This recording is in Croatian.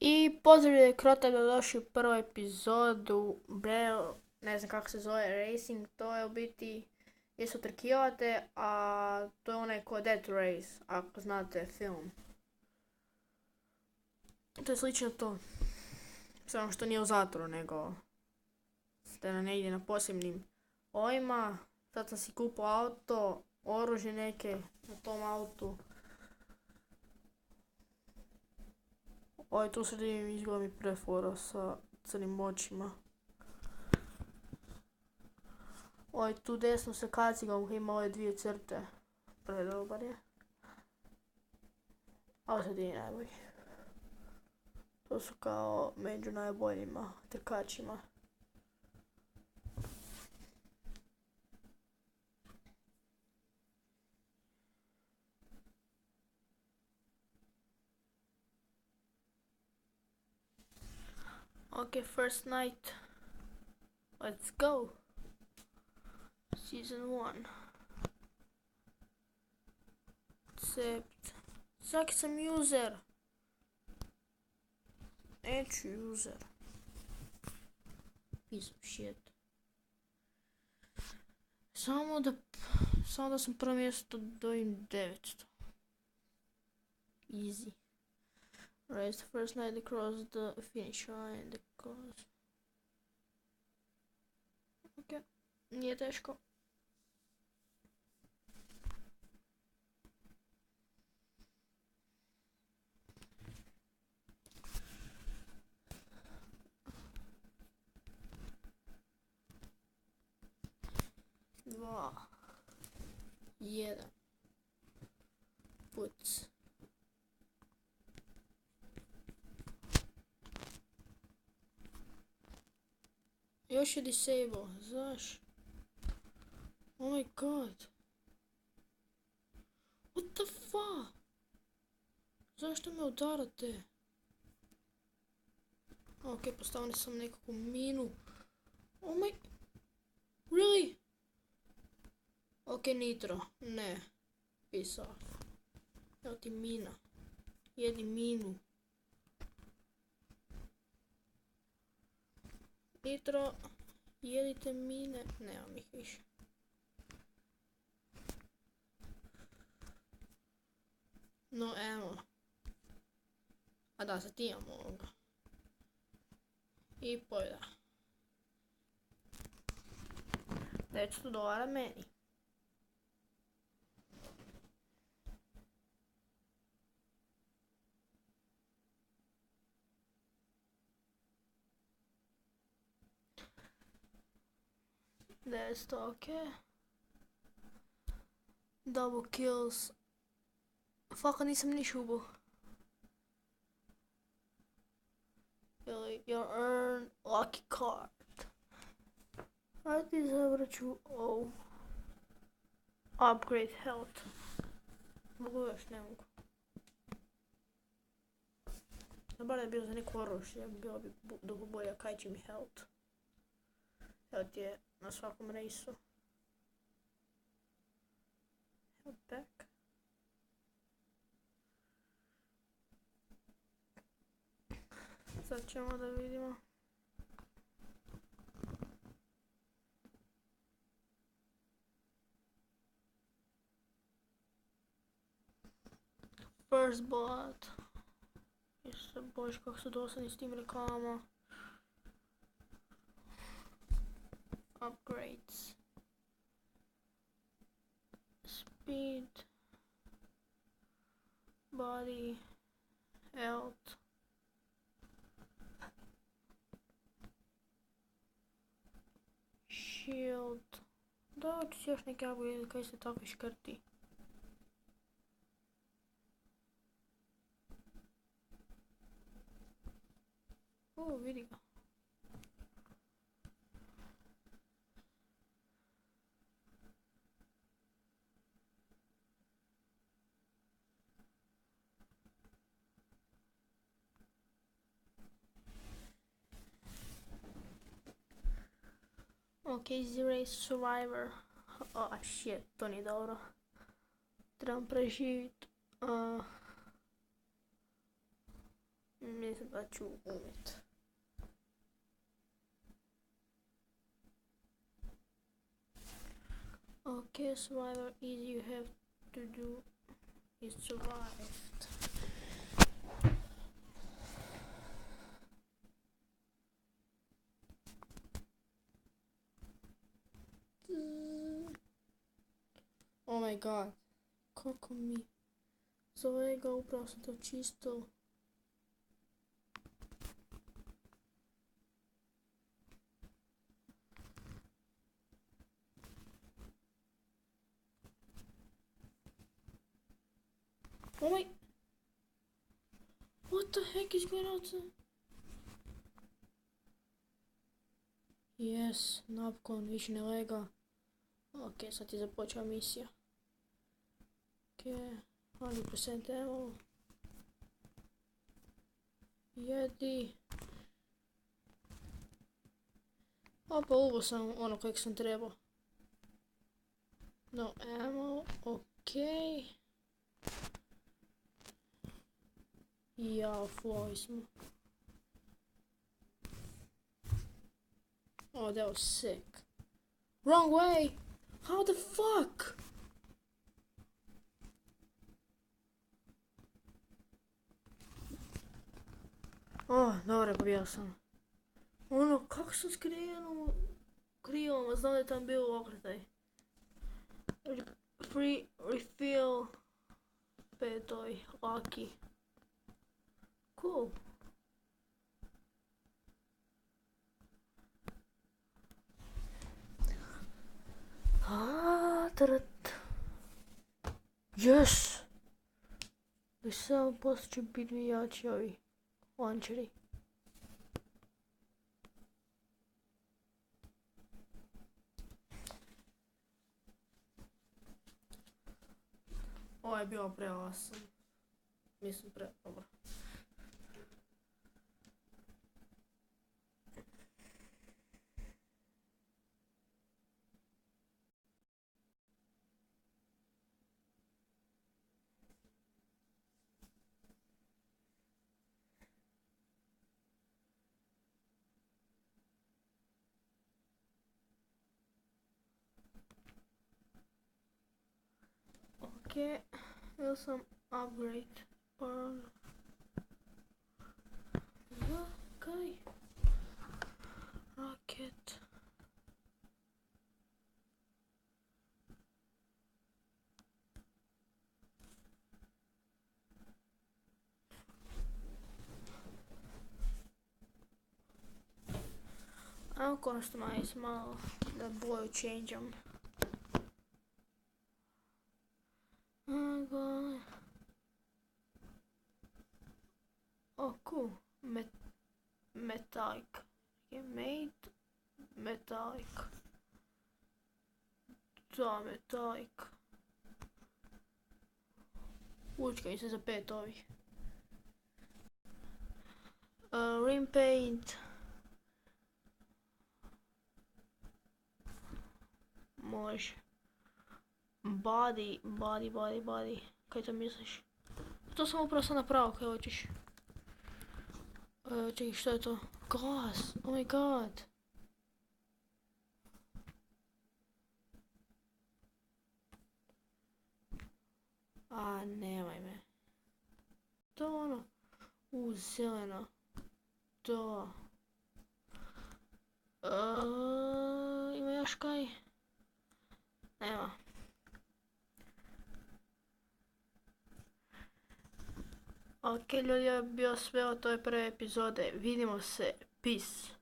I pozdrav Krota da došli u prvu epizodu ne znam kako se zove, Racing, to je u biti gdje se utrkivate, a to je onaj ko Death Race, ako znate film. To je slično to, samo što nije u zatvoru, nego ste negdje na posebnim ovima. Sad sam si kupio auto, oružje neke na tom autu. Tu sredinim izgleda mi prefora sa crnim očima. Tu desno sa kacigom ima ove dvije crte. Predobar je. A ovo sad je najbolji. To su kao među najboljima trkačima. Okay, first night. Let's go. Season 1. Accept. Svaki sam user. Neću user. Piece of shit. Samo da sam prvo mjesto dojim 900. Easy. Race the first night across the finish line. Ok, nije teško. Dva. Jedan. Puc. Još je disable, znaš? Oh my god. What the fuck? Zašto me udarate? Ok, postavili sam nekakvu minu. Oh my... Really? Ok, nitro. Ne. Peace off. Evo ti mina. Jedi minu. Nitro, jedite mine, nemam ih više. No evo. A da, sad imamo ovoga. I pojda. $900 meni. $900, ok. Double kills. Fuck, nisam ni šubo. You earn lucky card. Ajde izabrat ću ovu. Upgrade health. Mogu još, ne mogu. Bar je bio za neku oružje, bilo bi dugo bolje, kaj će mi health. Health je na svakom rejsu. Health back. Sad ćemo da vidimo. First blood. Isto bož kako su dosadni s tim reklamama. Upgrades. Speed. Body. Health. Shield. Da, tu si još neke upgrade kaj se takvi škrti. Vidi ga. Ok, Easy Race Survivor. Oh shit, to nije dobro. Trebam preživit. Mislim da ću umjet. Okay, survivor is you have to do is survived. Oh my god. Kako mi zove ga, upravo sam to čisto. Oh my... What the heck is going on? Yes, napokon, više ne lega. Ok, sad je započela misija. Ok, 100% ammo. Jedi. Opa, ubo sam ono kojeg sam trebao. No ammo, ok. Ja, flowi smo. Oh, that was sick. Wrong way! How the fuck? Oh, dobro, pobjegao sam. Ono, kako sam skrenuo krivom, a znam da je tam bio okretaj. Free refill petoj, lucky. Cool. Trt. Yes! 27% će biti mi jači ovi lančeri. Ovo je bilo preasan. Mislim dobro. Ok, ili sam upgrade pearl. Kaj? Rocket. I'll customize malo da boju change'am. Oh, cool. Metallic. Je made metallic. Da, metallic. Učkaj se za 5 ovih. Rim paint. Može. Body. Kaj to misliš? To sam upravo sad napravio kaj hoćeš. Čekaj, što je to? Glass! Oh my god! A, nemaj me. To ono... zeleno. To... ima još kaj? Nema. Ok ljudi, ovo je bio sve od ove prve epizode. Vidimo se. Peace.